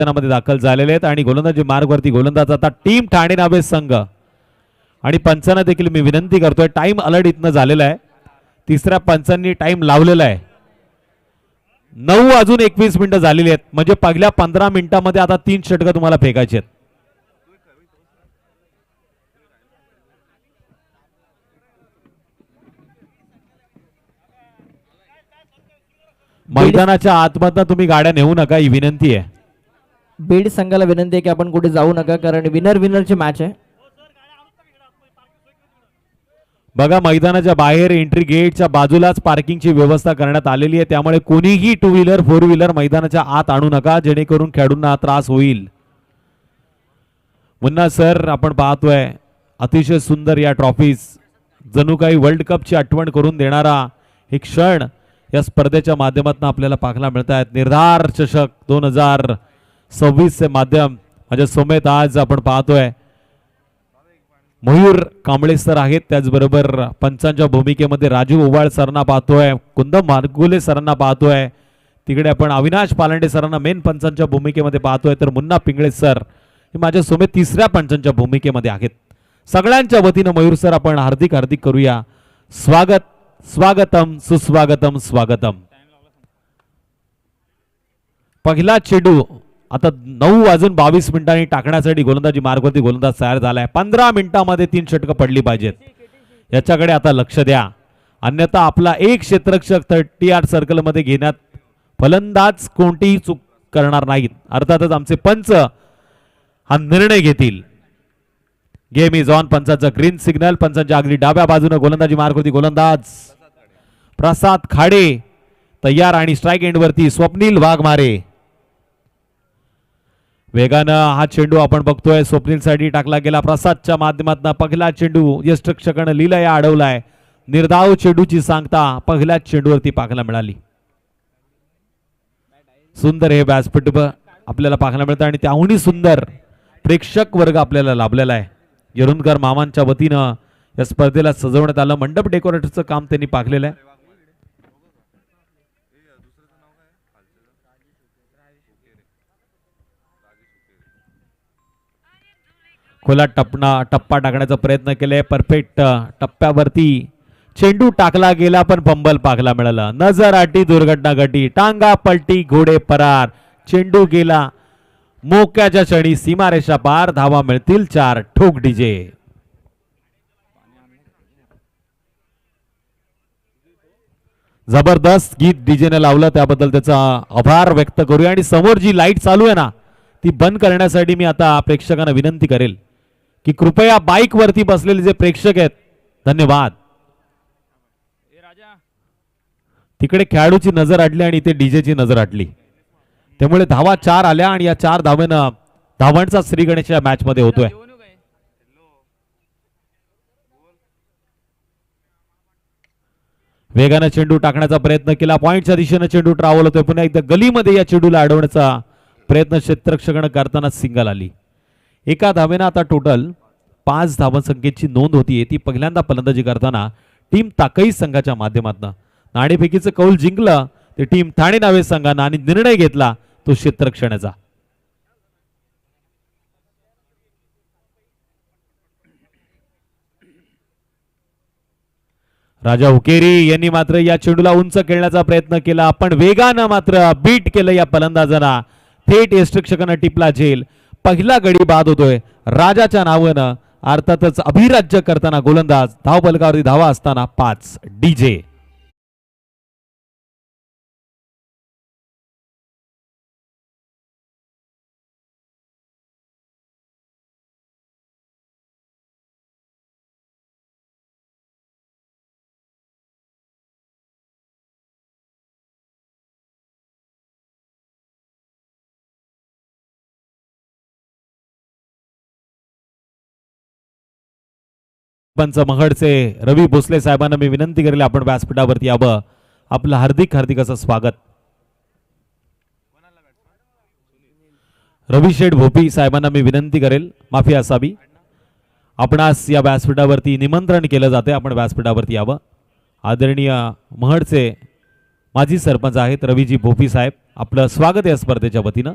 मैदानामध्ये दाखल झालेले आहेत आणि गोलंदाजी मार्गवरती गोलंदाज आता टीम ठाणे नावे संघ आणि पंचांना देखील मी विनंती करतोय, टाइम अलर्ट इथनं झालेला आहे. तिसऱ्या पंचांनी टाइम लावलेला आहे. 9:21 झालेली आहेत, म्हणजे पहिल्या 15 मिनिटांमध्ये आता 3 षटकं तुम्हाला फेकायची आहेत. मैदानाच्या आतमधनं तुम्ही गाड्या नेऊ नका, ही विनंती आहे. बीड संघाला विनंती आहे की आपण कुठे जाऊ नका, कारण विनरची मॅच आहे. बघा, मैदानाच्या बाहेर एंट्री गेटच्या बाजूलाच पार्किंगची व्यवस्था करण्यात आलेली आहे, त्यामुळे कोणीही 2 व्हीलर 4 व्हीलर मैदानाच्या आत आणू नका, जेणेकरून खेळाडूंना त्रास होईल. मुन्ना सर, आपण पाहतोय अतिशय सुंदर या ट्रॉफीज, जणू काही वर्ल्ड कपची आठवण करून देणारा हे क्षण या स्पर्धेच्या माध्यमातून आपल्याला पाहायला मिळत आहेत. निर्धार चषक 2026 चे माध्यम म्हणजे समेत आज आपण पाहतोय मयूर कांबळे सर आहेत, त्याचबरोबर पंचांच्या भूमिकेमध्ये राजू ओवाळ सरांना पाहतोय, कुंदम मार्गुले सरांना पाहतोय, तिकडे आपण अविनाश पालांडे सरांना मेन पंचांच्या भूमिकेमध्ये पाहतोय, तर मुन्ना पिंगळे सर हे माझ्या समेत तिसऱ्या पंचांच्या भूमिकेमध्ये आहेत. सगळ्यांच्या वतीनं मयूर सर आपण हार्दिक हार्दिक करूया स्वागत. स्वागतम सुस्वागतम स्वागतम. पहिला चेंडू आता 9:22 टाकण्यासाठी गोलंदाजी मार्गवरती गोलंदाज तयार झालाय. 15 मिनिटांमध्ये 3 षटकं पडली पाहिजेत, याच्याकडे आता लक्ष द्या, अन्यथा आपला एक क्षेत्ररक्षक 30 सर्कल मध्ये घेण्यात फलंदाज कोणतीही चूक करणार नाहीत. अर्थातच आमचे पंच हा निर्णय घेतील. Game is on. पंचाचा ग्रीन सिग्नल. पंचाच्या अगदी डाव्या बाजूने गोलंदाजी मार्गवरती गोलंदाज प्रसाद खाडे तयार आणि स्ट्राइक एंड वरती स्वप्नील वाघमारे. वेगानं हा चेंडू आपण बघतोय स्वप्नील साठी टाकला गेला. प्रसादच्या माध्यमातून पहिला चेंडू यष्टरक्षकानं लिहिलाय, अडवलाय. निर्धाव चेंडूची सांगता पहिल्याच चेंडूवरती पाहायला मिळाली. सुंदर हे व्यासपीठ आपल्याला पाहायला मिळतं आणि त्याहूनही सुंदर प्रेक्षक वर्ग आपल्याला लाभलेला आहे. येरुणकर मामांच्या वतीनं या स्पर्धेला सजवण्यात आलं. मंडप डेकोरेटरचं काम त्यांनी पाहिलेलं आहे. खोला टप्पा टाकण्याचा प्रयत्न केलाय. परफेक्ट टप्प्यावरती चेंडू टाकला गेला, पण फंबल पाहायला मिळाला. नजर आटी, दुर्घटना घटी, टांगा पलटी, घोडे परार. चेंडू गेला मोक्याच्या क्षणी सीमारेषा पार. धावा मिळतील 4. ठोक डीजे. जबरदस्त गीत डीजेने लावलं, त्याबद्दल त्याचा आभार व्यक्त करूया. आणि समोर जी लाईट चालू आहे ना, ती बंद करण्यासाठी मी आता प्रेक्षकांना विनंती करेल की कृपया बाईक वरती बसलेले जे प्रेक्षक आहेत, धन्यवाद. तिकडे खेळाडूची नजर अडली आणि इथे डीजेची नजर अडली, त्यामुळे धावा 4 आल्या आणि या 4 धावेनं धावांचा श्री गणेश या मॅच मध्ये होतोय. वेगानं चेंडू टाकण्याचा प्रयत्न केला. पॉइंटच्या दिशेने चेंडू ट्रॅव्हल होतोय. पुन्हा एकदा गलीमध्ये या चेंडूला अडवण्याचा प्रयत्न क्षेत्ररक्षकानं करताना सिंगल आली. एका धावेनं आता टोटल 5 धावसंख्येची नोंद होतीये. ती पहिल्यांदा फलंदाजी करताना टीम ताकई संघाच्या माध्यमातून. नाणेफेकीचं कौल जिंकलं ते टीम ठाणे नावे संघानं आणि निर्णय घेतला तो क्षेत्ररक्षणाचा. राजा हुकेरी यांनी मात्र या चेंडूला उंच खेळण्याचा प्रयत्न केला, पण वेगानं मात्र बीट केलं या फलंदाजांना. थेट यष्टरक्षकानं टिपला झेल. पहिला गडी बाद होतोय राजाच्या नावानं. अर्थातच अभिराज्य करताना गोलंदाज. धावफलकावरती धावा असताना 5. डीजे. पंच महडचे रवी भोसले साहेबांना मी विनंती करेल आपण व्यासपीठावरती यावं. आपलं हार्दिक हार्दिक असं स्वागत. रवी शेठ भोपी साहेबांना मी विनंती करेल, माफी असावी, आपणास या व्यासपीठावरती निमंत्रण केलं जाते, आपण व्यासपीठावरती यावं. आदरणीय महडचे माजी सरपंच आहेत रवीजी भोपी साहेब, आपलं स्वागत आहे स्पर्धेच्या वतीनं.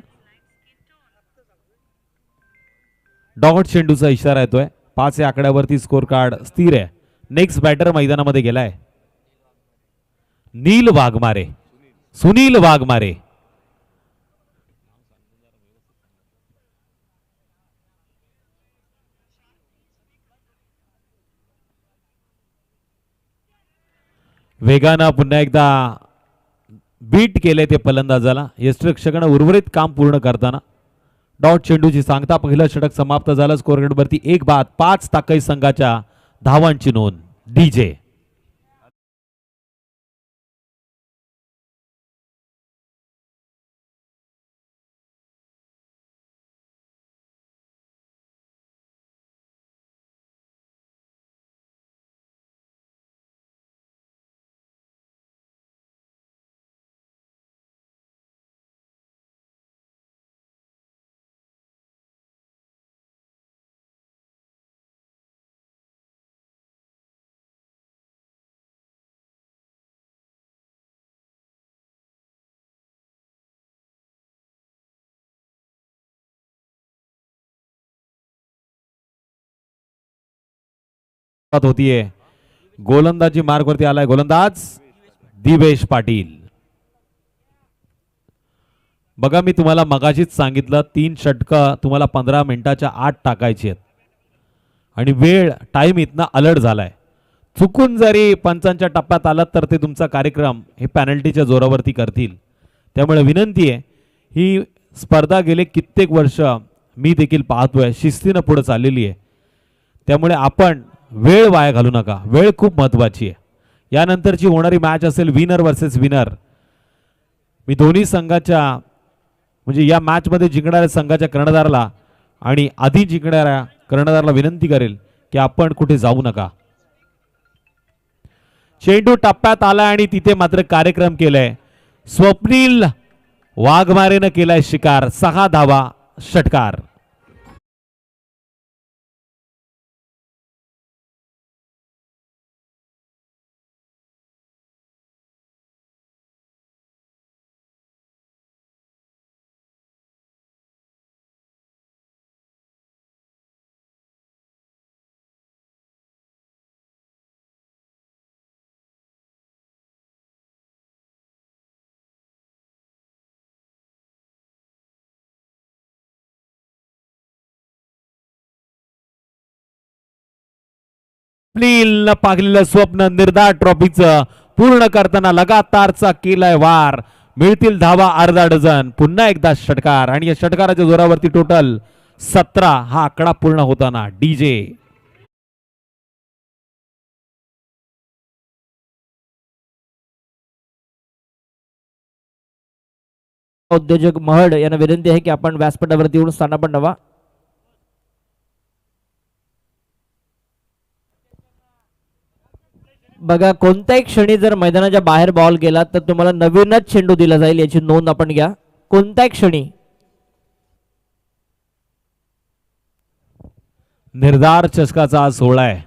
डॉट चेंडूचा इशारा येतोय. 5 या आकड्यावरती स्कोर कार्ड स्थिर आहे. नेक्स्ट बॅटर मैदानामध्ये गेलाय नील वाघमारे, सुनील वाघमारे. वेगानं पुन्हा एकदा बीट केले ते फलंदाजाला. यष्टिरक्षकानं उर्वरित काम पूर्ण करताना डॉट चेंडूची सांगता पहिलं षटक समाप्त झालं. स्कोर कार्डवरती 1 बाद 5 ताकई संघाच्या धावांची नोंद. डीजे होतीये. गोलंदाजी मार्गवरती आलाय गोलंदाज दिवेश पाटील. बघा मी तुम्हाला मगाशीच सांगितलं 3 षटकं तुम्हाला 15 मिनिटाच्या आत टाकायची आहेत आणि वेळ टाइम इथनं अलर्ट झालाय. चुकून जरी पंचांच्या टप्प्यात आलात तर ते तुमचा कार्यक्रम हे पॅनल्टीच्या जोरावरती करतील. त्यामुळे विनंती आहे, ही स्पर्धा गेले कित्येक वर्ष मी देखील पाहतोय शिस्तीनं पुढे चाललेली आहे. त्यामुळे आपण वेळ वाया घालू नका. वेळ खूप महत्वाची आहे. यानंतरची होणारी मॅच असेल विनर वर्सेस विनर. मी दोन्ही संघाच्या म्हणजे या मॅच मध्ये जिंकणाऱ्या संघाच्या कर्णधाराला आणि आधी जिंकणाऱ्या कर्णधाराला विनंती करेल की आपण कुठे जाऊ नका. चेंडू टप्प्यात आला आणि तिथे मात्र कार्यक्रम केलाय. स्वप्नील वाघमारेनं केलाय शिकार. 6 धावा षटकार. स्वप्नील पागलेलं स्वप्न निर्धार ट्रॉफीचं पूर्ण करताना लगातारचा केलाय वार. मिळतील धावा अर्धा डझन. पुन्हा एकदा षटकार आणि या षटकाराच्या जोरावरती टोटल 17 हा आकडा पूर्ण होताना डीजे उद्योजक महड यांना विनंती आहे की आपण व्यासपीठावरती येऊन स्थानापन्न व्हा. बघा कोणत्याही क्षणी जर मैदानाच्या बाहेर बॉल गेला तर तुम्हाला नवीनच चेंडू दिला जाईल, याची नोंद आपण घ्या. कोणत्याही क्षणी निर्धार चषकाचा हा सोहळा आहे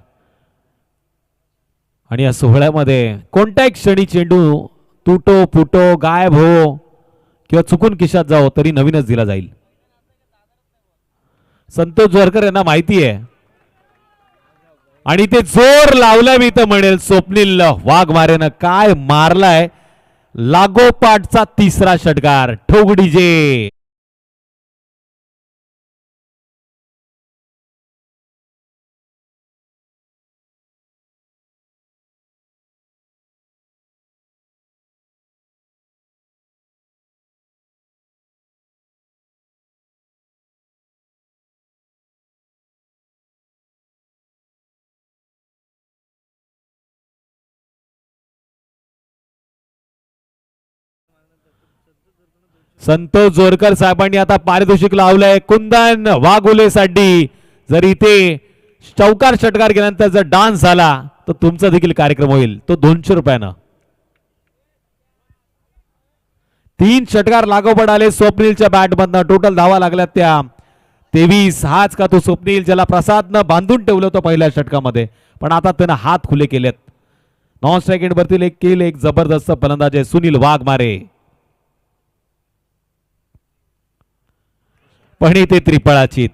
आणि या सोहळ्यामध्ये कोणत्याही क्षणी चेंडू तुटो फुटो गायब हो किंवा चुकून खिशात जाओ तरी नवीनच दिला जाईल. संतोष जोरकर यांना माहिती आहे आणि ते जोर लावलाय मी तर म्हणेल. स्वप्नील वाघमारेनं काय मारलाय. लागोपाठचा 3रा षटकार. ठोक डीजे. संतोष जोरकर साहेबांनी आता पारितोषिक लावलंय कुंदन वाघुलेसाठी. जर इथे चौकार षटकार केल्यानंतर जर डान्स झाला तर तुमचा देखील कार्यक्रम होईल, तो 200 रुपयानं. 3 षटकार लागोपाठ आले स्वप्नीलच्या बॅटमधनं. टोटल धावा लागल्यात त्या 23. हाच का तो स्वप्नील ज्याला प्रसादनं बांधून ठेवलं होतं पहिल्या षटकामध्ये, पण आता त्यानं हात खुले केलेत. नॉन स्ट्राईक एंडवरती एक जबरदस्त फलंदाज आहे सुनील वाघमारे. पण इथे त्रिफळाची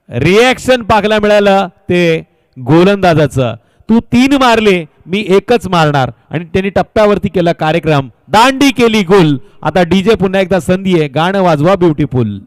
रिॲक्शन पाहायला मिळालं ते गोलंदाजाचं. तू 3 मारले, मी एकच मारणार, आणि त्यांनी टप्प्यावरती केला कार्यक्रम, दांडी केली गोल. आता डीजे पुन्हा एकदा संधी आहे, गाणं वाजवा ब्युटिफुल.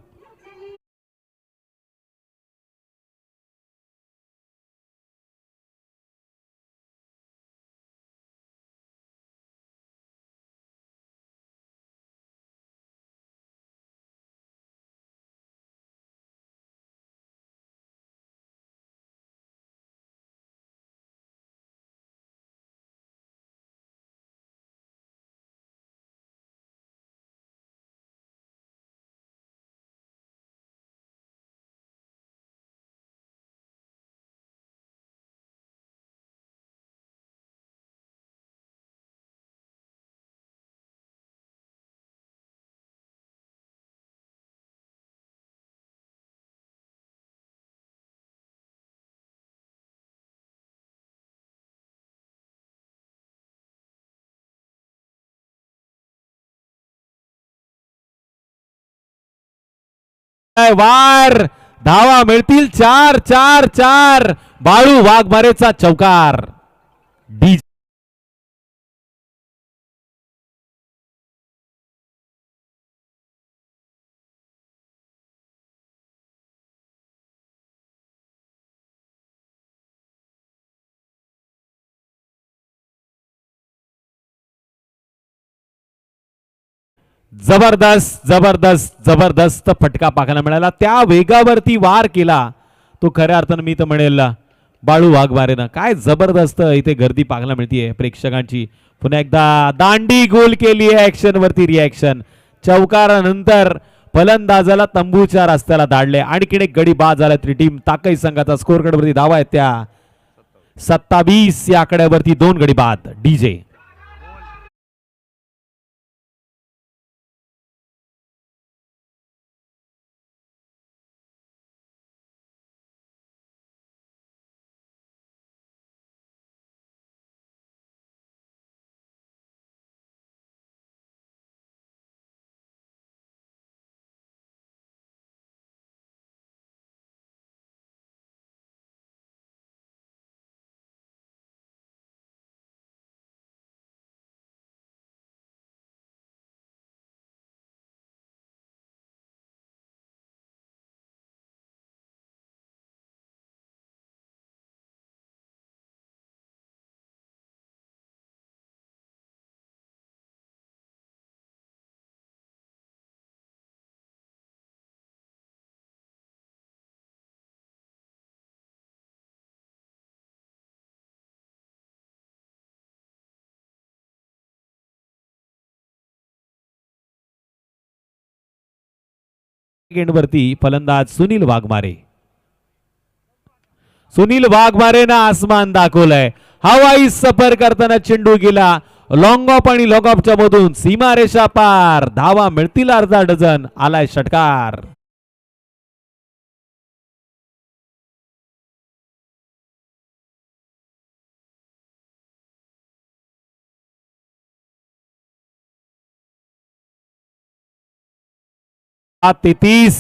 वार, धावा मिळतील 4 4 4. बाळू वाघमारेचा चौकार. डी जबरदस्त जबरदस्त जबरदस्त फटका पाहायला मिळाला. त्या वेगावरती वार केला तो खऱ्या अर्थानं मी तर म्हणेल बाळू वाघमारेनं. काय जबरदस्त इथे गर्दी पाहायला मिळतीये प्रेक्षकांची. पुन्हा एकदा दांडी गोल केली आहे, ऍक्शन वरती रिॲक्शन. चौकारानंतर फलंदाजाला तंबूच्या रस्त्याला धाडले. आणखीन एक गडी बाद झाला तरी टीम ताकई संघाचा स्कोर कडवरती धावा आहेत त्या 27 या आकड्यावरती 2 गडी बाद. डीजे वरती फलंदाज सुनील वाघमारे. सुनील वाघमारेनं आसमान दाखवलंय. हवाई सफर करताना चेंडू गेला लॉंग ऑफ आणि लॉग ऑफच्या मधून सीमारेषा पार. धावा मिळतील अर्धा डझन. आलाय षटकार. ते 30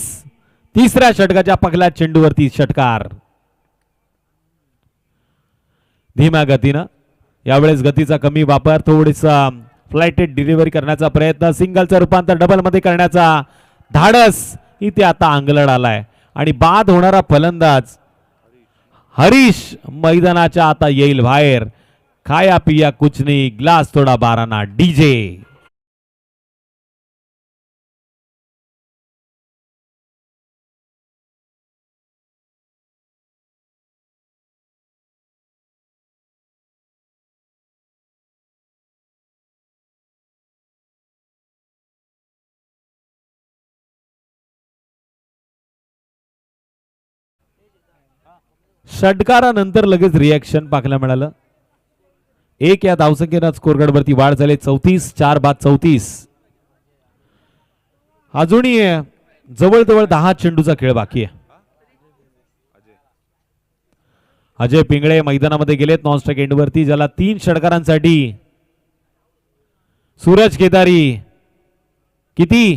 तिसऱ्या षटकाच्या पहिल्या चेंडूवरती षटकार. धीम्या गतीनं यावेळेस गतीचा कमी वापर, थोडीसा फ्लाइटेड डिलिव्हरी करण्याचा प्रयत्न, सिंगलचं रूपांतर डबल मध्ये करण्याचा धाडस इथे आता अंगलड आलाय. आणि बाद होणारा फलंदाज हरीश मैदानाच्या आता येईल बाहेर. खाया पिया कुछ नहीं, ग्लास थोडा बाराना. डीजे षटकारानंतर लगेच रिॲक्शन पाहायला मिळालं. 1 या धावसंख्येनं स्कोरकार्ड वरती वाढ झाली. 34 4 बाद 34. अजूनही जवळजवळ 10 चेंडूचा खेळ बाकी आहे. अजय पिंगळे मैदानामध्ये गेलेत नॉन स्ट्राइक एंड वरती, ज्याला 3 षटकारांसाठी सूरज केदारी किती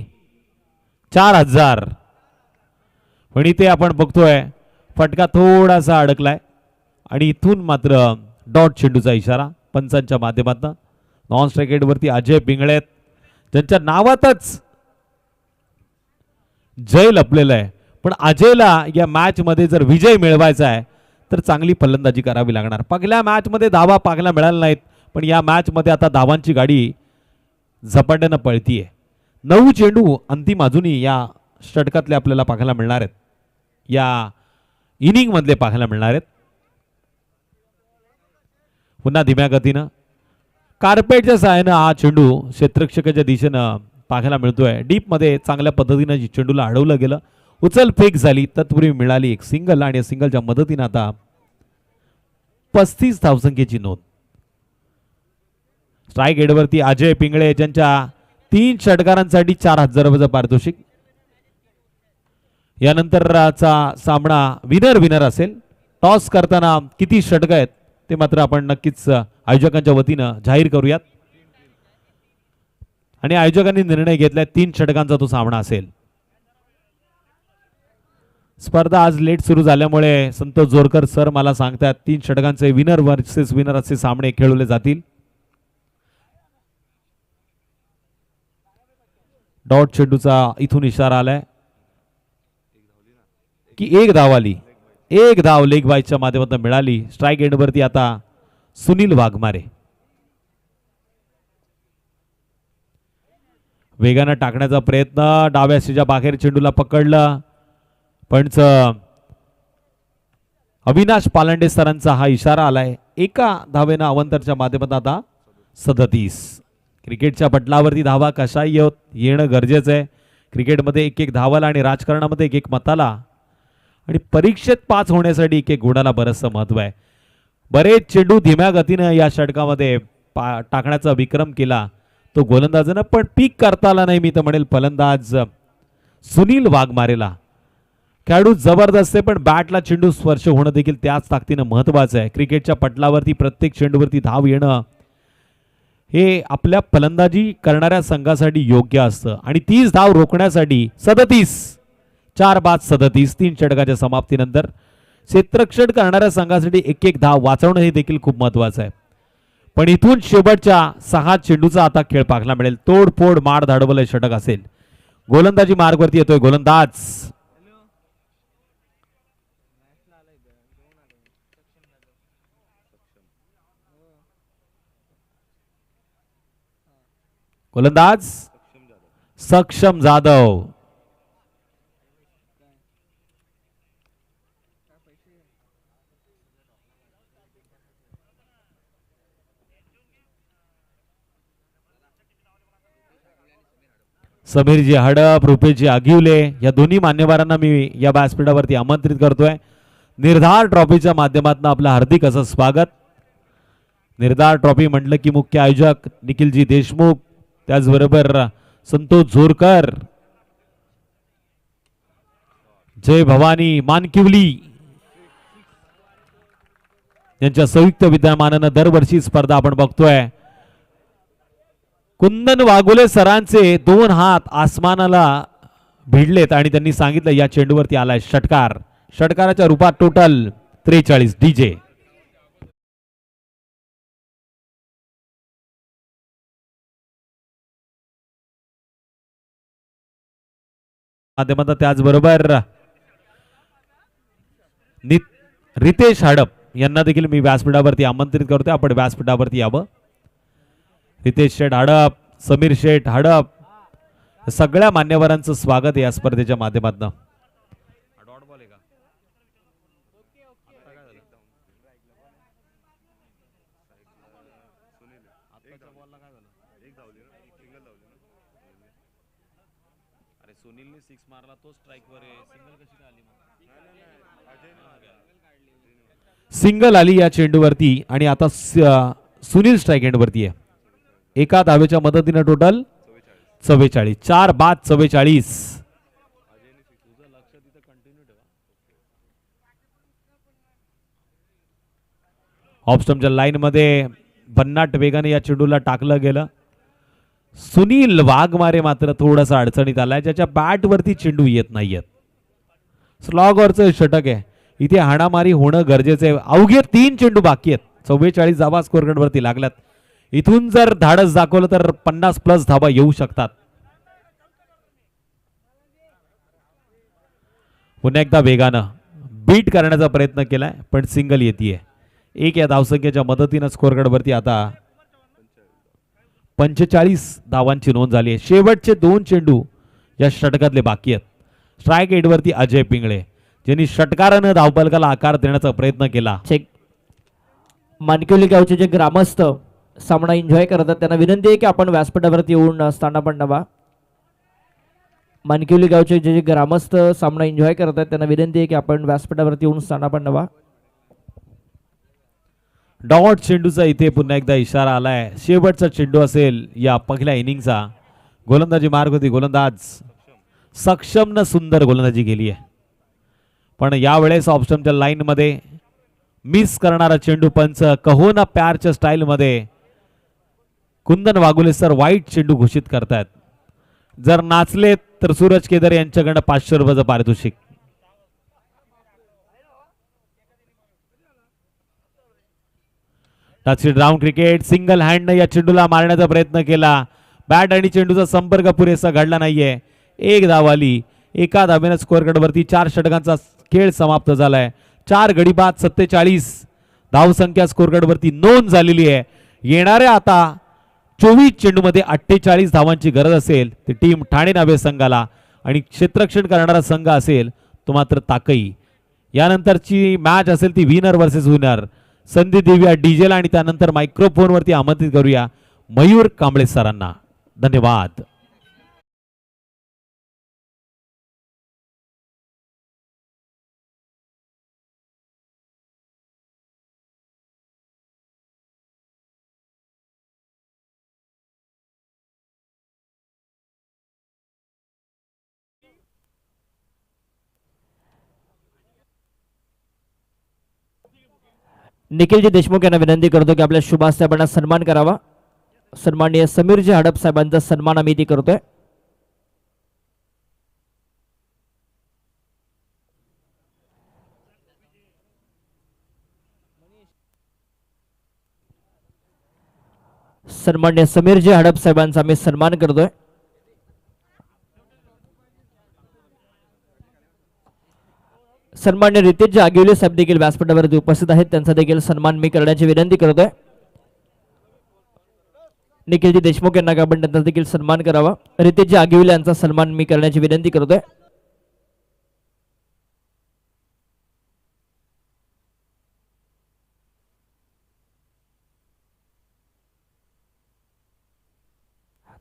4000. पण इथे आपण बघतोय फटका थोडासा अडकलाय आणि इथून मात्र डॉट चेंडूचा इशारा पंचांच्या माध्यमातून. नॉन स्ट्राईक वरती अजय पिंगळे ज्यांच्या नावातच जय लपलेलं आहे, पण अजयला या मॅच मध्ये जर विजय मिळवायचा आहे तर चांगली फलंदाजी करावी लागणार. पहिल्या मॅच मध्ये धावा पाहायला मिळाल्या नाहीत, पण या मॅच मध्ये आता धावांची गाडी झपाट्यानं पळतीये. 9 चेंडू अंतिम अजूनही या षटकातले आपल्याला पाहायला मिळणार आहेत, या इनिंग मधले पाहायला मिळणार आहेत. पुन्हा धीम्या गतीनं कार्पेटच्या सहाय्यानं हा चेंडू क्षेत्ररक्षकाच्या दिशेनं पाहायला मिळतोय. डीप मध्ये चांगल्या पद्धतीनं चेंडूला अडवलं गेलं, उचल फेक झाली, तत्पूर्वी मिळाली एक सिंगल आणि सिंगलच्या मदतीनं आता 35 धावसंख्येची नोंद. स्ट्राईक एडवरती अजय पिंगळे ज्यांच्या 3 षटकारांसाठी 4,000 रुपयाचं पारितोषिक. यानंतरचा सामना विनर विनर असेल. टॉस करताना किती षटक आहेत ते मात्र आपण नक्कीच आयोजकांच्या वतीनं जाहीर करूयात आणि आयोजकांनी निर्णय घेतलाय 3 षटकांचा तो सामना असेल. स्पर्धा आज लेट सुरू झाल्यामुळे संतोष जोरकर सर मला सांगतात 3 षटकांचे विनर वर्सेस विनर असे सामने खेळवले जातील. डॉट चेंडूचा इथून इशारा आलाय की 1 धाव आली. 1 धाव लेग बायच्या माध्यमातून मिळाली. स्ट्राईक एंडवरती आता सुनील वाघमारे वेगानं टाकण्याचा प्रयत्न, डाव्या सीच्या बाहेर चेंडूला पकडलं, पण अविनाश पालांडे सरांचा हा इशारा आलाय. 1 धावेनं अवंतरच्या माध्यमातून आता 37. क्रिकेटच्या पटलावरती धावा कशा येणं गरजेचं आहे. क्रिकेटमध्ये 1-1 धावाला आणि राजकारणामध्ये 1-1 मताला आणि परीक्षेत पास होण्यासाठी 1-1 गुणाला बरंचसं महत्व आहे. बरेच चेंडू धीम्या गतीनं या षटकामध्ये टाकण्याचा विक्रम केला तो गोलंदाजानं, पण पीक करता आला नाही. मी तर म्हणेल फलंदाज सुनील वाघमारेला. खेळाडू जबरदस्त आहे, पण बॅटला चेंडू स्पर्श होणं देखील त्याच ताकदीनं महत्वाचं आहे. क्रिकेटच्या पटलावरती प्रत्येक चेंडूवरती धाव येणं हे आपल्या फलंदाजी करणाऱ्या संघासाठी योग्य असतं आणि 30 धाव रोखण्यासाठी 37 4 बाद 37 3 षटकाच्या समाप्तीनंतर क्षेत्ररक्षण करणाऱ्या संघासाठी 1-1 धाव वाचवणं हे देखील खूप महत्वाचं आहे. पण इथून शेवटच्या 6 चेंडूचा आता खेळ पाहायला मिळेल. तोडफोड मार धाडवलं षटक असेल. गोलंदाजी मार्गवरती येतोय गोलंदाज सक्षम जाधव. समीरजी हडप, रुपेशजी आगिवले या दोन्ही मान्यवरांना मी या व्यासपीठावरती आमंत्रित करतोय. निर्धार ट्रॉफीच्या माध्यमातून आपलं हार्दिक असं स्वागत. निर्धार ट्रॉफी म्हटलं की मुख्य आयोजक निखिलजी देशमुख, त्याचबरोबर संतोष जोरकर, जय भवानी मानकिवली यांच्या संयुक्त विद्यमानानं दरवर्षी स्पर्धा आपण बघतोय. कुंदन वाघोले सरांचे 2 हात आसमानाला भिडलेत आणि त्यांनी सांगितलं या चेंडूवरती आलाय षटकार. षटकाराच्या रूपात टोटल 43 डीजे. माध्यमात त्याचबरोबर रितेश हडप यांना देखील मी व्यासपीठावरती आमंत्रित करतोय. आपण व्यासपीठावरती यावं. रितेश शेठ हडप, समीर शेठ हडप सगळ्या मान्यवरांचं स्वागत या स्पर्धेच्या माध्यमातून. सुनीलने 6 मारला तो स्ट्राइक वर आहे. सिंगल कशी काय आली? सिंगल आली या चेंडूवरती आणि आता सुनील स्ट्राइक एंड वरती आहे. 1 धावेच्या मदतीने टोटल 44 4 बाद 44. ऑफस्टमच्या लाईन मध्ये भन्नाट वेगाने या चेंडूला टाकलं गेलं. सुनील वाघमारे मात्र थोडासा अडचणीत आलाय, ज्याच्या बॅट वरती चेंडू येत नाहीयेत. स्लॉगवरचं षटक आहे. इथे हाणामारी होणं गरजेचं आहे. अवघे 3 चेंडू बाकी आहेत. 44 धावा स्कोर कार्डवरती लागल्यात. इथून जर धाडस दाखवलं तर 50+ धावा येऊ शकतात. पुन्हा एकदा वेगानं बीट करण्याचा प्रयत्न केलाय पण सिंगल येते. एक या धावसंख्येच्या मदतीनं स्कोर कार्डवरती आता 45 धावांची नोंद झाली आहे. शेवटचे 2 चेंडू या षटकातले बाकी आहेत. स्ट्राईक एटवरती अजय पिंगळे ज्यांनी षटकारानं धावफलकाला आकार देण्याचा प्रयत्न केला. चेक. मानकिवली गावचे जे ग्रामस्थ सामना एन्जॉय करतात त्यांना विनंती आहे की आपण व्यासपीठावरती येऊन स्थानापन्न व्हावा. मानकिवली गावचे जे ग्रामस्थ सामना एन्जॉय करतात त्यांना विनंती आहे की आपण व्यासपीठावरती येऊन स्थानापन्न व्हावा. डॉट चेंडूचा इथे पुन्हा एकदा इशारा आलाय. शेवटचा चेंडू असेल या पहिल्या इनिंगचा. गोलंदाजी मार्ग होती. गोलंदाज सक्षम न सुंदर गोलंदाजी केली आहे पण यावेळेस ऑप्शनच्या लाईन मध्ये मिस करणारा चेंडू पंच कहो ना प्यारच्या स्टाईल मध्ये कुंदन वाघुले सर वाईट चेंडू घोषित करतायत. जर नाचले तर सूरज केदार यांच्याकडनं 500 रुपयाचं पारितोषिक. टचशीट राऊंड क्रिकेट. सिंगल हँडनं या चेंडूला मारण्याचा प्रयत्न केला. बॅट आणि चेंडूचा संपर्क पुरेसा घडला नाहीये. एक धाव आली. एका धावेनं स्कोअर कार्डवरती 4 षटकांचा खेळ समाप्त झालाय. 4 गडी बाद 47 धावसंख्या स्कोअर कार्डवरती नोंद झालेली आहे. येणाऱ्या आता 24 चेंडूमध्ये 48 धावांची गरज असेल ती टीम ठाणे नावे संघाला आणि क्षेत्ररक्षण करणारा संघ असेल तो मात्र ताकई. यानंतरची मॅच असेल ती विनर वर्सेस विनर. संधी देऊया डीजेला आणि त्यानंतर मायक्रोफोनवरती आमंत्रित करूया मयूर कांबळे सरांना. धन्यवाद. निखिलजी देशमुख यांना विनंती करतो की आपल्या शुभास साहेबांना सन्मान करावा. सन्माननीय समीरजी हडप साहेबांचा सन्मान आम्ही इथे करतोय. सन्माननीय समीरजी हडप साहेबांचा आम्ही सन्मान करतोय. सन्मान्य रितेश आगिवले साहेब देखील व्यासपीठावरती उपस्थित आहेत. त्यांचा देखील सन्मान मी करण्याची विनंती करतोय. निखिलजी देशमुख यांना आपण त्यांचा देखील सन्मान करावा. रितेश आगिवले यांचा सन्मान मी करण्याची विनंती करतोय.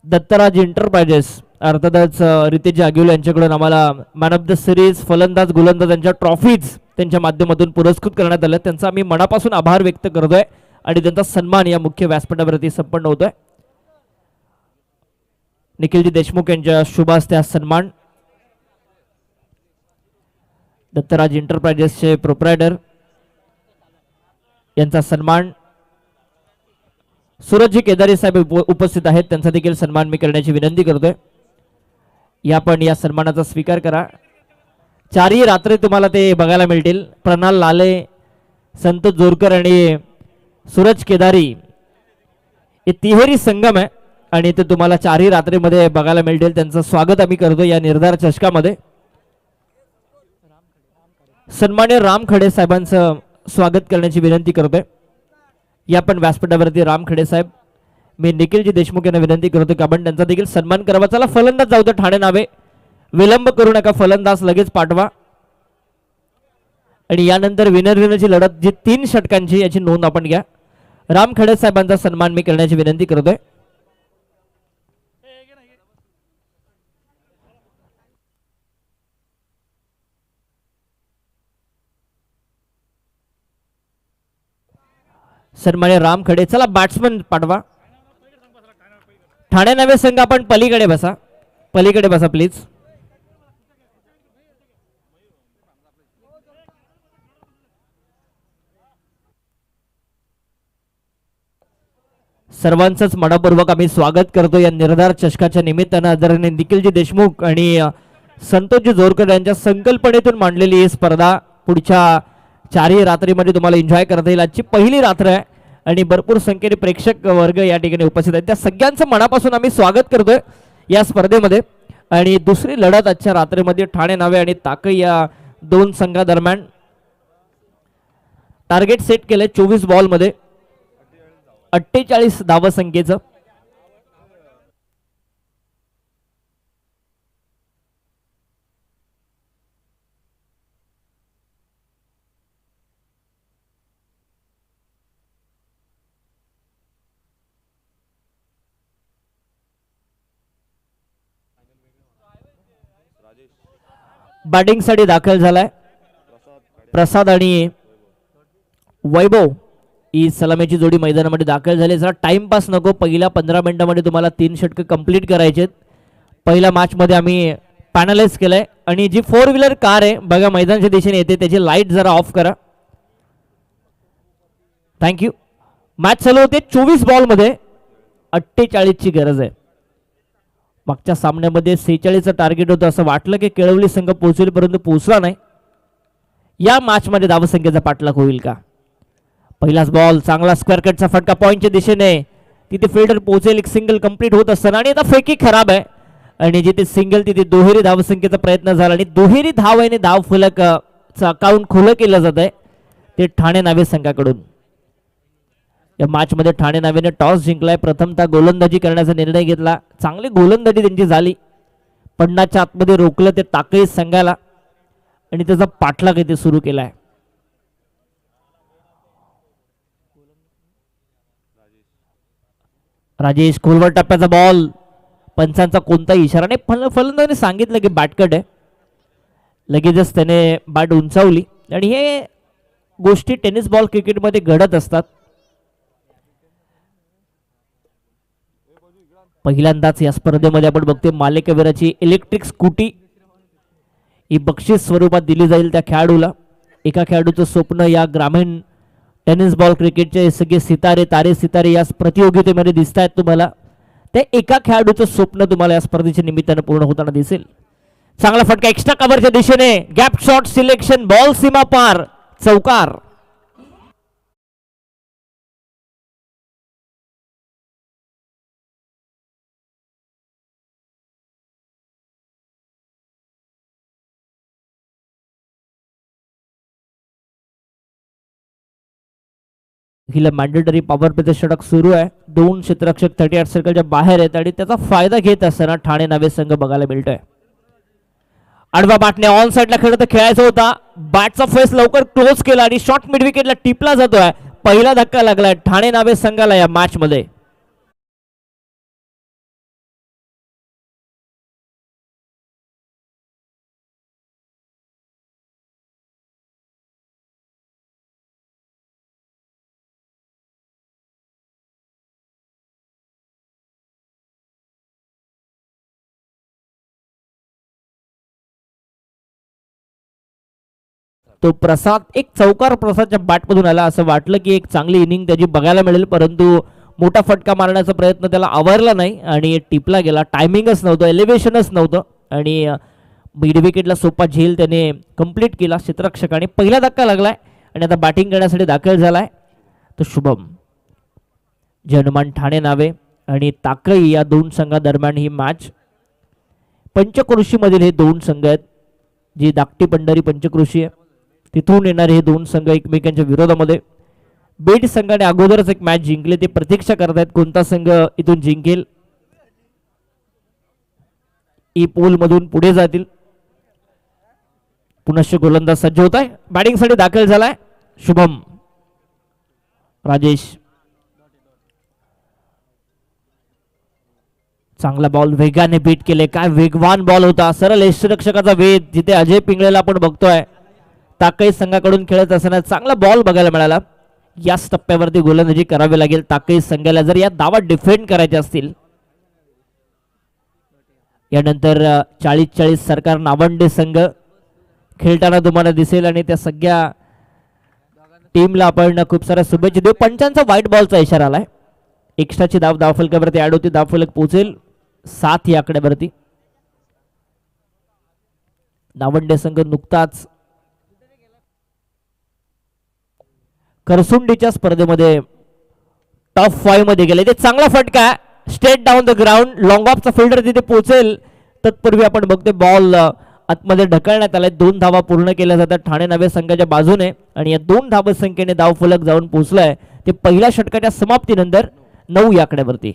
दत्तराज एंटरप्राइजेस अर्थातच रितेश आगिवले यांच्याकडून आम्हाला मॅन ऑफ द सिरीज फलंदाज गोलंदाज यांच्या ट्रॉफीज त्यांच्या माध्यमातून पुरस्कृत करण्यात आल्या. त्यांचा आम्ही मनापासून आभार व्यक्त करतोय आणि त्यांचा सन्मान या मुख्य व्यासपीठावरती संपन्न होतोय. निखिलजी देशमुख यांच्या शुभ हस्ते हा सन्मान. दत्तराज एंटरप्राइजेसचे प्रोप्रायटर यांचा सन्मान. सूरजजी केदारी साहेब उपस्थित आहेत. त्यांचा देखील सन्मान मी करण्याची विनंती करतोय. या पण या सन्मानाचा स्वीकार करा. 4ही रात्री तुम्हाला ते बघायला मिळतील. प्रणाल लाले, संतोष जोरकर आणि सूरज केदारी हे तिहेरी संगम आहे आणि ते तुम्हाला 4ही रात्रीमध्ये बघायला मिळतील. त्यांचं स्वागत आम्ही करतो या निर्धार चषकामध्ये. सन्मान्य राम खडे साहेबांचं स्वागत करण्याची विनंती करतोय. या पण व्यासपीठावरती राम खडे साहेब. मी निखिलजी देशमुख यांना विनंती करतो की आपण त्यांचा देखील सन्मान करावा. चला फलंदाज जाऊ दे ठाणे नावे. विलंब करू नका. फलंदाज लगेच पाठवा आणि यानंतर विनरची लढत जी 3 षटकांची याची नोंद आपण घ्या. राम खडे साहेबांचा सन्मान मी करण्याची विनंती करतोय. सन्मान्य राम खडे. चला बॅट्समन पाठवा. ठाणे नवे संघ आपण पलीकडे बसा. पलीकडे बसा प्लीज. सर्वांचंच मनपूर्वक आम्ही स्वागत करतो या निर्धार चषकाच्या निमित्तानं. आदरणीय निखिलजी देशमुख आणि संतोषजी जोरकर यांच्या संकल्पनेतून मांडलेली ही स्पर्धा पुढच्या चारही रात्रीमध्ये तुम्हाला एन्जॉय करता येईल. आजची पहिली रात्र आहे आणि भरपूर संख्येने प्रेक्षक वर्ग या ठिकाणी उपस्थित आहेत. त्या सगळ्यांचं मनापासून आम्ही स्वागत करतोय या स्पर्धेमध्ये. आणि दुसरी लढत आजच्या रात्रीमध्ये ठाणे नावे आणि ताकई या दोन संघादरम्यान. टार्गेट सेट केलंय 24 बॉलमध्ये 48 धावसंख्येचं. बॅटिंगसाठी दाखल झालाय प्रसाद आणि वैभव ही सलामीची जोडी मैदानामध्ये दाखल झाली. जरा टाइमपास नको, पहिल्या 15 मिनिटांमध्ये तुम्हाला 3 षटकं कंप्लीट करायचे. पहिल्या मॅचमध्ये आम्ही पॅनलाइज केलंय. आणि जी 4 व्हीलर कार आहे बघा मैदानाच्या दिशेने येते, त्याची लाईट जरा ऑफ करा. थँक्यू. मॅच चालू होते 24 बॉलमध्ये 48ची गरज आहे. मागच्या सामन्यामध्ये 46चं टार्गेट होतं, असं वाटलं की केळवली संघ पोहोचेल परंतु पोहोचला नाही. या मॅचमध्ये धावसंख्येचा पाठलाग होईल का? पहिलाच बॉल, चांगला स्क्वेअर कटचा फटका पॉईंटच्या दिशेने, तिथे फिल्डर पोहोचेल. एक सिंगल कंप्लीट होत असताना आणि आता फेकी खराब आहे आणि जिथे सिंगल तिथे दुहेरी धावसंख्येचा प्रयत्न झाला आणि दुहेरी धाव आणि धाव फलकचं अकाउंट खुलं केलं जात आहे ते ठाणे नावे संघाकडून. या मॅचमध्ये ठाणे नावेने टॉस जिंकलाय. प्रथमतः गोलंदाजी करण्याचा निर्णय घेतला. चांगली गोलंदाजी त्यांची झाली. 50च्या आतमध्ये रोखलं ते ताकई संघाला आणि त्याचा पाठलाग इथे सुरू केलाय. राजेश खोलवर टप्प्याचा बॉल, पंचांचा कोणताही इशारा नाही. फलंदाजाने सांगितलं की बॅटकट आहे, लगेचच त्याने बॅट उंचावली. आणि हे गोष्टी टेनिस बॉल क्रिकेटमध्ये घडत असतात. पहिल्यांदाच या स्पर्धेमध्ये आपण बघतोय मालिकावीराची इलेक्ट्रिक स्कूटी ही बक्षीस स्वरूपात दिली जाईल त्या खेळाडूला. एका खेळाडूचं स्वप्न या ग्रामीण टेनिस बॉल क्रिकेटचे सगळे सितारे तारे सितारे या प्रतियोगितेमध्ये दिसत आहेत तुम्हाला. ते एका खेळाडूचं स्वप्न तुम्हाला या स्पर्धेच्या निमित्तानं पूर्ण होताना दिसेल. चांगला फटका एक्स्ट्रा कव्हरच्या दिशेने, गॅप शॉट सिलेक्शन, बॉल सीमा पार, चौकार. हिला मॅन्डेटरी पॉवर प्लेचं षटक सुरू आहे. 2 क्षेत्ररक्षक 38 सर्कलच्या बाहेर आहेत आणि त्याचा फायदा घेत असताना ठाणे नावे संघ बघायला मिळतोय. आडवा बॅटने ऑन साइडला खेळत खेळायचा होता. बॅटचा फेस लवकर क्लोज केला आणि शॉर्ट मिड विकेटला टिपला जातोय. पहिला धक्का लागलाय ठाणे नावे संघाला या मॅच मध्ये. तो प्रसाद एक चौकार प्रसादच्या बॅटमधून आला. असं वाटलं की एक चांगली इनिंग त्याची बघायला मिळेल परंतु मोठा फटका मारण्याचा प्रयत्न त्याला आवरला नाही आणि टिपला गेला. टायमिंगच नव्हतं, एलिव्हेशनच नव्हतं आणि मिड विकेटला सोपा झेल त्याने कंप्लीट केला क्षेत्ररक्षकाने. पहिला धक्का लागलाय आणि आता बॅटिंग करण्यासाठी दाखल झालाय तो शुभम. जनमान ठाणे नावे आणि ताकई या दोन संघादरम्यान ही मॅच. पंचक्रोशीमधील हे दोन संघ आहेत, जी धाकटी पंढरी पंचक्रोशी आहे तिथून येणारे हे दोन संघ एकमेकांच्या विरोधामध्ये. बीड संघाने अगोदरच एक मॅच जिंकले, ते प्रतीक्षा करत आहेत कोणता संघ इथून जिंकेल. ई पोल मधून पुढे जातील. पुनश्च गोलंदाज सज्ज होत आहे. बॅटिंगसाठी दाखल झालाय शुभम. राजेश चांगला बॉल वेगाने बीट केले. काय वेगवान बॉल होता, सरळ यष्टिरक्षकाचा वेध. जिथे अजय पिंगळेला आपण बघतोय ताकई संघाकडून खेळत असताना चांगला बॉल बघायला मिळाला. याच टप्प्यावरती गोलंदाजी करावी लागेल ताकई संघाला जर या धावा डिफेंड करायचे असतील. यानंतर 40-40 सरकार नावंडे संघ खेळताना तुम्हाला दिसेल आणि त्या सगळ्या टीमला आपण खूप साऱ्या शुभेच्छा देऊ. पंचांचा व्हाईट बॉलचा इशारा आलाय. एक्स्ट्राची धाव धावफलकावरती ऍड होती. धावफलक पोहोचेल 7 या आकड्यावरती. नावंडे संघ नुकताच करसुंडीच्या स्पर्धेमध्ये टॉप 5 मध्ये गेले. ते चांगला फटका straight down the ground. Long ऑफचा फिल्डर तिथे पोहोचेल तत्पूर्वी आपण बघतोय बॉल आतमध्ये ढकलण्यात आलाय. 2 धावा पूर्ण केल्या जातात ठाणे नवे संघाच्या बाजूने आणि या 2 धाव संख्येने धावफलक जाऊन पोहोचलाय ते पहिल्या षटकाच्या समाप्तीनंतर 9 या आकड्यावरती.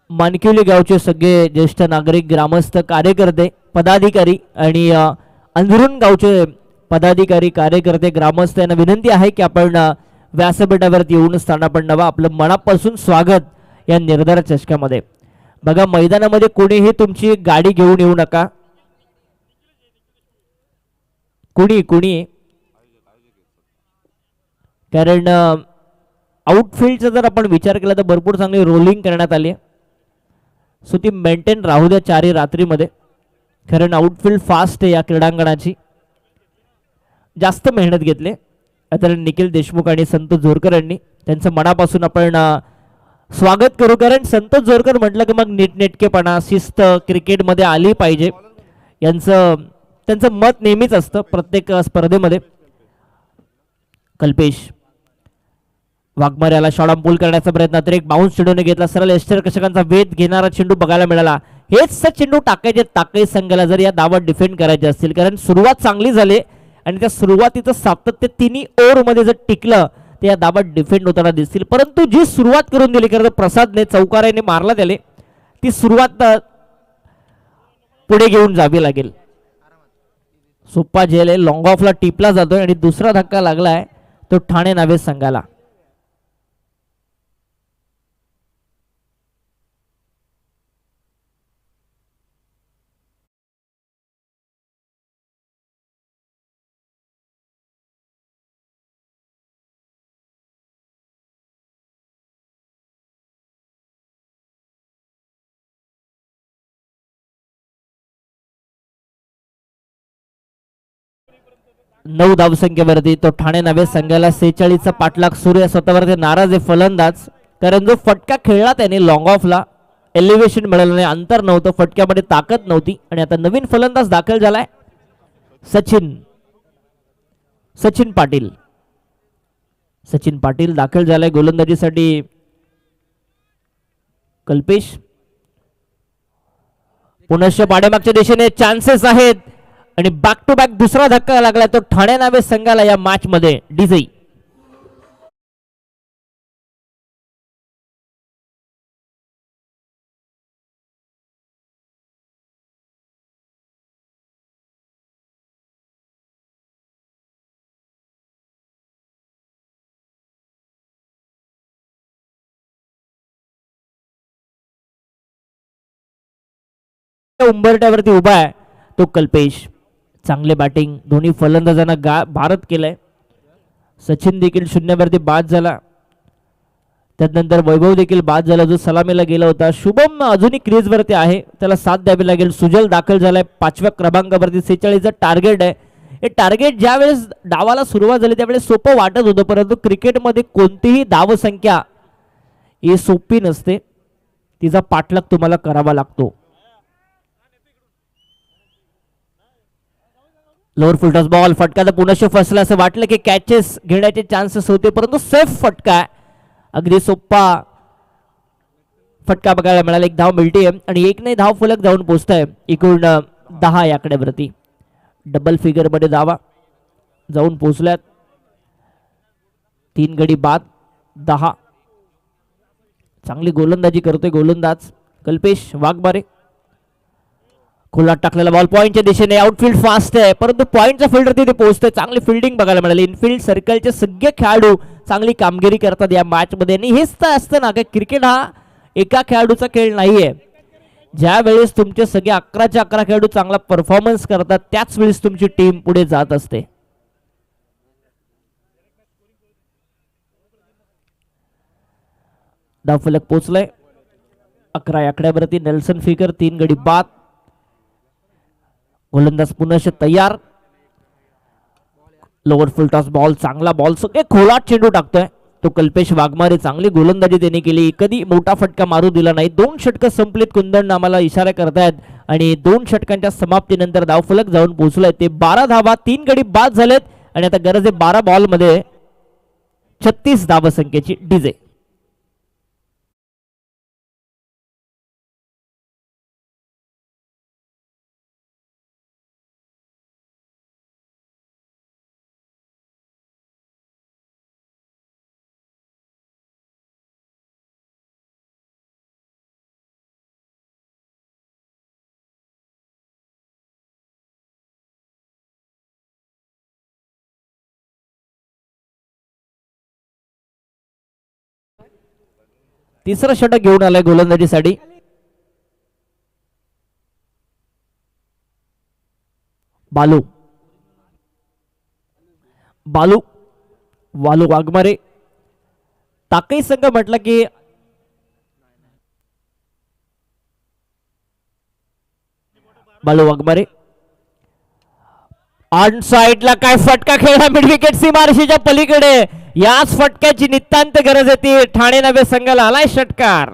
मानकिवली गावचे सगळे ज्येष्ठ नागरिक, ग्रामस्थ, कार्यकर्ते, पदाधिकारी आणि अंधरून गावचे पदाधिकारी, कार्यकर्ते, ग्रामस्थ यांना विनंती आहे की आपण व्यासपीठावरती येऊन स्थानापन्न व्हावं. आपलं मनापासून स्वागत या निर्धार चषकामध्ये. बघा मैदानामध्ये कोणीही तुमची गाडी घेऊन येऊ नका. कुणी कारण आउटफील्डचा जर आपण विचार केला तर भरपूर चांगली रोलिंग करण्यात आली आहे. सो ती मेंटेन राहू द्या 4 रात्रीमध्ये. कारण आउटफील्ड फास्ट आहे या क्रीडांगणाची. जास्त मेहनत घेतली आता निखिल देशमुख आणि संतोष जोरकर यांनी. त्यांचं मनापासून आपण स्वागत करू. कारण संतोष जोरकर म्हटलं की मग नीटनेटकेपणा, शिस्त क्रिकेटमध्ये आली पाहिजे त्यांचं मत नेहमीच असतं प्रत्येक स्पर्धेमध्ये. कल्पेश वाघमाऱ्याला शॉर्ट पूल करण्याचा प्रयत्न, तर एक बाउन्स चेंडूने घेतला. सरळ यष्टरक्षकांचा वेध घेणारा चेंडू बघायला मिळाला. हेच चेंडू टाकायचे ताकई संघाला जर या धावा डिफेंड करायचे असतील. कारण सुरुवात चांगली झाली आणि त्या सुरुवातीचं सातत्य 3 ओव्हरमध्ये जर टिकलं तर या धावा डिफेंड होताना दिसतील. परंतु जी सुरुवात करून दिली खरं प्रसादने, चौकाराने मारला त्याला, ती सुरुवात पुढे घेऊन जावी लागेल. सोप्पा झेल आहे. लॉंग ऑफला टिपला जातोय आणि दुसरा धक्का लागलाय तो ठाणे नावे संघाला. नऊ धावसंख्येवरती तो ठाणे नवे संघाला 46चा पाठलाग सूर्य स्वतःवरती नाराज आहे फलंदाज. कारण जो फटका खेळला त्याने लॉंग ऑफला एलिव्हेशन मिळालं नाही, अंतर नव्हतं, फटक्यामध्ये ताकद नव्हती. आणि आता नवीन फलंदाज दाखल झालाय सचिन पाटील दाखल झालाय गोलंदाजीसाठी. कल्पेश पुनश्च पाडेमागच्या दिशेने चान्सेस आहेत आणि बॅक टू बॅक दुसरा धक्का लागला तो ठाणे नावे संघाला या मॅच मध्ये. डिझाई उंबरट्यावरती उभा आहे तो कल्पेश. चांगले बॅटिंग, दोन्ही फलंदाजांना भारत केलाय. सचिन देखील शून्यावरती बाद झाला. त्यानंतर वैभव देखील बाद झाला जो सलामीला गेला होता. शुभम अजूनही क्रीज वरती आहे, त्याला साथ द्यावी लागेल. सुजल दाखल झालाय 5व्या क्रमांकावरती. 46चं टार्गेट आहे. हे टार्गेट ज्यावेळेस डावाला सुरुवात झाली त्यावेळेस सोपं वाटत होतं, परंतु क्रिकेटमध्ये कोणतीही धावसंख्या ही सोपी नसते, तिचा पाठलाग तुम्हाला करावा लागतो. लोअर फुलटॉस बॉल, फटका तर पुनश्च फसला. असं वाटलं की कॅचेस घेण्याचे चान्सेस होते, परंतु सेफ फटका, अगदी सोपा फटका बघायला मिळाला. 1 धाव मिळते आणि 1 नाही धाव फलक जाऊन पोहोचताय एकूण 10 या आकड्यावरती. डबल फिगर मध्ये धावा जाऊन पोहोचल्यात. 3 गडी बाद 10. चांगली गोलंदाजी करतोय गोलंदाज कल्पेश वाघमारे. खुला टाकलेला बॉल पॉइंटच्या दिशेने. आउटफील्ड फास्ट आहे परंतु पॉइंटच्या फिल्डर तिथे पोहोचतोय. चांगली फिल्डिंग बघायला मिळाली. इनफिल्ड सर्कलचे सगळे खेळाडू चांगली कामगिरी करतात या मॅच मध्ये. आणि हेच तर असतं ना की क्रिकेट हा एका खेळाडूचा खेळ नाहीये. ज्या वेळेस तुमचे सगळे 11च्या 11 खेळाडू चांगला परफॉर्मन्स करतात त्याच वेळेस तुमची टीम पुढे जात असते. धावफलक पोहोचलाय 11 आकड्यावरती. नेल्सन फिगर 3 गडी बाद. गोलंदाज पुनश्च तयार. लोअर फुल टॉस बॉल, चांगला बॉल, सगळे खोलाट चेंडू टाकतोय. तो कल्पेश वाघमारे. चांगली गोलंदाजी त्यांनी केली, कधी मोठा फटका मारू दिला नाही. 2 षटकं संपलीत, कुंदन आम्हाला इशारा करतायत आणि 2 षटकांच्या समाप्तीनंतर धावफलक जाऊन पोहोचलाय. ते 12 धावा, 3 गडी बाद झालेत आणि आता गरज आहे 12 बॉलमध्ये 36 धावसंख्येची. डीजे तिसरं षटक घेऊन आलाय गोलंदाजीसाठी. बालू बालू वालू वाघमारे. ताकई संघ म्हटलं की बालू वाघमारे. ऑन साइडला काय फटका खेळला मिड विकेट सीमारेषेच्या पलीकडे. याच फटक्याची नितांत गरज येते. ठाणे नवे संघाला आलाय षटकार.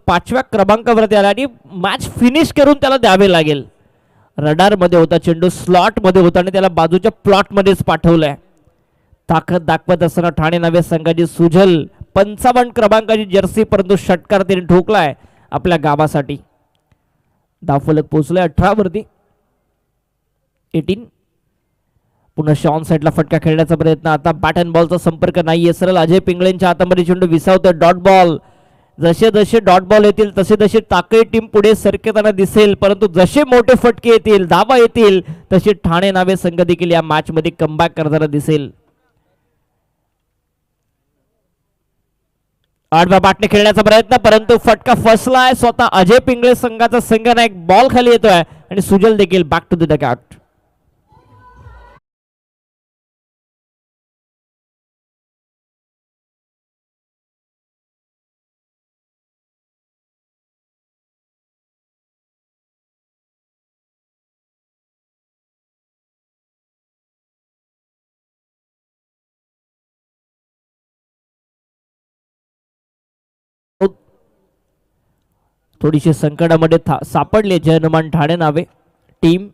पाचव्या क्रमांकावरती आला आणि मॅच फिनिश करून त्याला द्यावे लागेल. रडार मध्ये होता चेंडू, स्लॉट मध्ये होता आणि त्याला बाजूच्या प्लॉट मध्येच पाठवलाय. ताकद दाखवत असताना ठाणे नवे संघाची सुजल 55 क्रमांकाची जर्सी, परंतु षटकार त्याने ठोकलाय आपल्या गावासाठी. धावफलक पोहोचलाय 18 वरती. 18. पुन्हा शॉन साईडला फटका खेळण्याचा प्रयत्न. आता बॅट अँड बॉलचा संपर्क नाहीये. सरळ अजय पिंगळेंच्या हातामध्ये चेंडू विसावतोय. Dot ball. जसे जसे डॉट बॉल येतील तसे तसे टाकळी टीम पुढे सरकेताना दिसेल, परंतु जसे मोठे फटके येतील, धावा येतील, तसे ठाणे नावे संघ देखील या मॅच मध्ये कमबॅक करताना दिसेल. आडव्या बॅटने खेळण्याचा प्रयत्न, परंतु फटका फसलाय. स्वतः अजय पिंगळे संघाचा संघनायक बॉल खाली येतोय आणि सुजल देखील बॅक टू द डगआउट. थोडीशी संकटामध्ये सापडले जयनुमान ठाणे नावे टीम.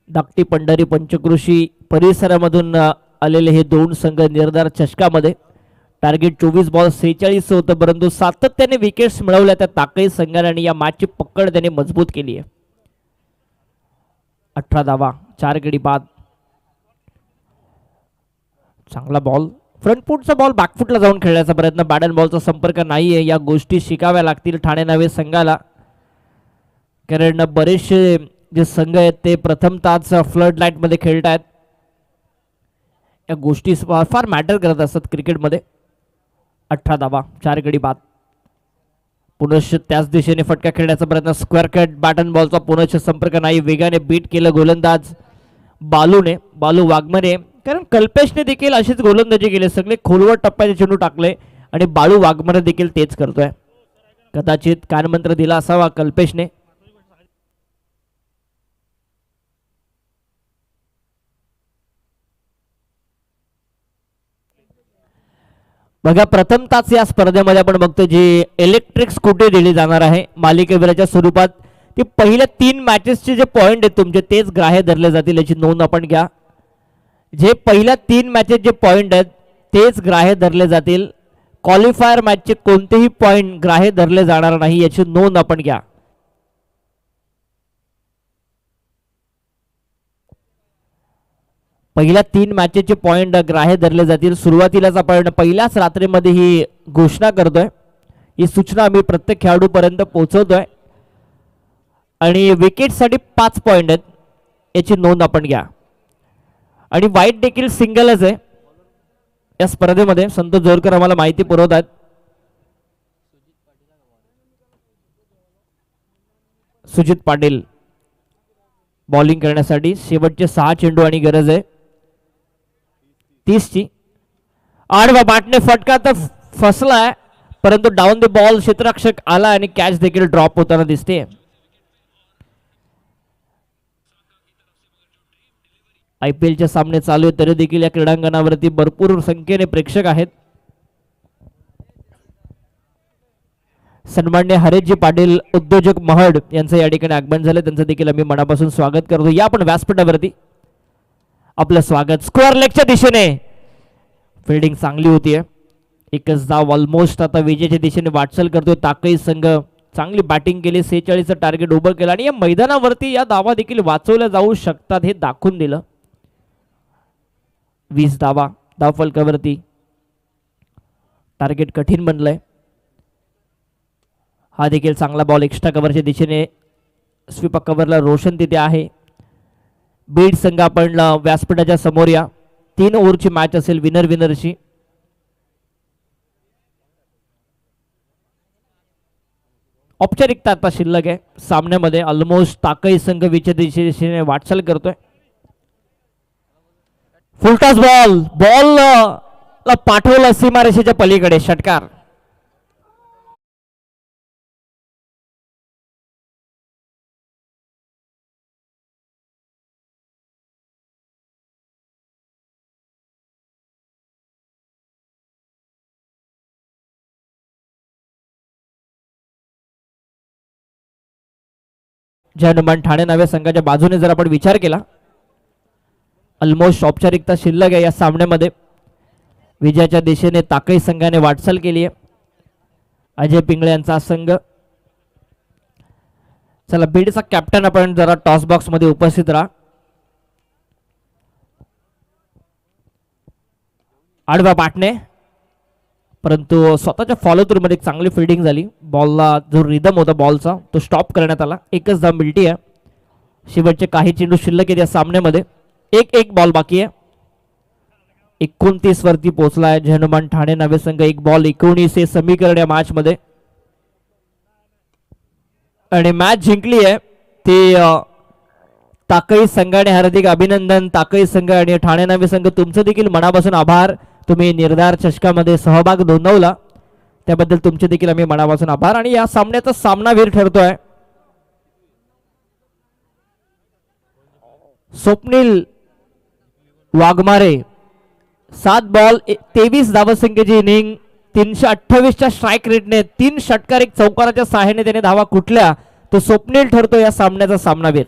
धाकटी पंढरी पंचकृषी परिसरामधून आलेले हे दोन संघ निर्धार चषकामध्ये. टार्गेट 24 बॉल 46 होतं, परंतु सातत्याने विकेट्स मिळवल्या त्या ताकई संघाने आणि या मॅचची पकड त्याने मजबूत केली आहे. 18 धावा, 4 गडी बाद. चांगला बॉल, फ्रंट फुटचा बॉल बॅकफुटला जाऊन खेळण्याचा प्रयत्न. बॅट अँड बॉलचा संपर्क नाहीये. या गोष्टी शिकाव्या लागतील ठाणे नावे संघाला, कारण बरेचसे जे संघ आहेत ते प्रथमताच फ्लड लाईट मध्ये खेळत आहेत. या गोष्टी फार मॅटर करत असतात क्रिकेटमध्ये. 18 धावा, 4 गडी बाद. पुनश्च त्याच दिशेने फटका खेळण्याचा प्रयत्न. स्क्वेअर कट, बॅट अँड बॉलचा पुनश्च संपर्क नाही. वेगाने बीट केलं गोलंदाज बालूने, बालू वाघमारे, कारण कल्पेशने देखील अशीच गोलंदाजी केली. सगळे खोलवर टप्प्याचे चेंडू टाकले आणि बाळू वाघमारे देखील तेच करतोय. कदाचित कानमंत्र दिला असावा कल्पेशने. बघा, प्रथमताच या स्पर्धेमध्ये आपण बघतो जी इलेक्ट्रिक स्कूटी दिली जाणार आहे मालिकेवीराच्या स्वरूपात. ती पहिल्या 3 मॅचेसचे जे पॉइंट आहेत तुमचे तेच ग्राह्य धरले जातील, याची नोंद आपण घ्या. जे पहिल्या 3 मॅचेस जे पॉइंट आहेत तेच ग्राह्य धरले जातील. क्वालिफायर मॅचचे कोणतेही पॉइंट ग्राह्य धरले जाणार नाही, याची नोंद आपण घ्या. पहिल्या 3 मॅचेसचे पॉइंट ग्राह्य धरले जातील. सुरुवातीलाच आपण पहिल्याच रात्रीमध्ये ही घोषणा करतोय. ही सूचना आम्ही प्रत्येक खेळाडूपर्यंत पोहोचवतोय. आणि विकेटसाठी 5 पॉइंट आहेत, याची नोंद आपण घ्या. आणि वाईट देखील सिंगलच आहे या स्पर्धेमध्ये. संतोष जोरकर आम्हाला माहिती पुरवतात. सुजित पाटील बॉलिंग करण्यासाठी. शेवटचे 6 चेंडू आणि गरज आहे 30 ची. आडवा बॅटने फटका तर फसलाय, परंतु डाऊन द बॉल क्षेत्ररक्षक आला आणि कॅच देखील ड्रॉप होताना दिसते. IPLचे सामने चालू आहेत तरी देखील या क्रीडांगणावरती भरपूर संख्येने प्रेक्षक आहेत. सन्मान्य हरेशजी पाटील उद्योजक महड यांचं या ठिकाणी आगमन झालं, त्यांचं देखील आम्ही मनापासून स्वागत करतो. या पण व्यासपीठावरती आपलं स्वागत. स्क्वेअर लेगच्या दिशेने फिल्डिंग चांगली होतीये. एकच धाव ऑलमोस्ट आता विजयाच्या दिशेने वाटचाल करतोय ताकई संघ. चांगली बॅटिंग केली, 46चं टार्गेट उभं केलं आणि या मैदानावरती या धावा देखील वाचवल्या जाऊ शकतात हे दाखवून दिलं. 20 धावा धावफलकावरती. टार्गेट कठीण बनलंय. हा देखील चांगला बॉल एक्स्ट्रा कव्हरच्या दिशेने स्वीप कव्हरला रोशन तिथे आहे. बीड संघ आपण व्यासपीठाच्या समोर या. 3 ओव्हरची मॅच असेल विनरची. औपचारिकता आता शिल्लक आहे सामन्यामध्ये. ऑलमोस्ट ताकई संघ विजयाच्या दिशेने वाटचाल करतोय. फुलटॉस बॉल पाठवलं सीमारेषेच्या पलीकडे. षटकार. जय हनुमान ठाणे नावे संघाच्या बाजूने जर आपण विचार केला, ऑलमोस्ट औपचारिकता शिल्लक आहे या सामन्यामध्ये. विजयाच्या दिशेने ताकई संघाने वाटचाल केली आहे. अजय पिंगळे यांचा संघ. चला बीडचा कॅप्टन आपण जरा टॉस बॉक्स मध्ये उपस्थित राहा. आडवा पाटणे, परंतु स्वतःच्या फॉलो थ्रू मध्ये चांगली फिल्डिंग झाली. बॉलला जो रिदम होता बॉलचा तो स्टॉप करण्यात आला. एकच धाव मिळती आहे. शेवटचे काही चेंडू शिल्लक आहेत या सामन्यामध्ये. एक बॉल बाकी आहे. 29 वरती पोहोचलाय जय हनुमान ठाणे नावे संघ. 1 बॉल 19 हे समीकरण या मॅच मध्ये आणि मॅच जिंकली आहे ती ताकई संघाने. हार्दिक अभिनंदन ताकई संघ आणि ठाणे नावे संघ. तुमचं देखील मनापासून आभार. तुम्ही निर्धार चषकामध्ये सहभाग नोंदवला त्याबद्दल तुमचे देखील आम्ही मनापासून आभार. आणि या सामन्याचा सामनावीर ठरतोय स्वप्नील वाघमारे. 7 बॉल 23 धावसंख्येची इनिंग. 328च्या स्ट्राईक रेटने 3 षटकार 1 चौकाराच्या सहाय्याने त्याने धावा कुठल्या. तो स्वप्नील ठरतो या सामन्याचा सामनावीर.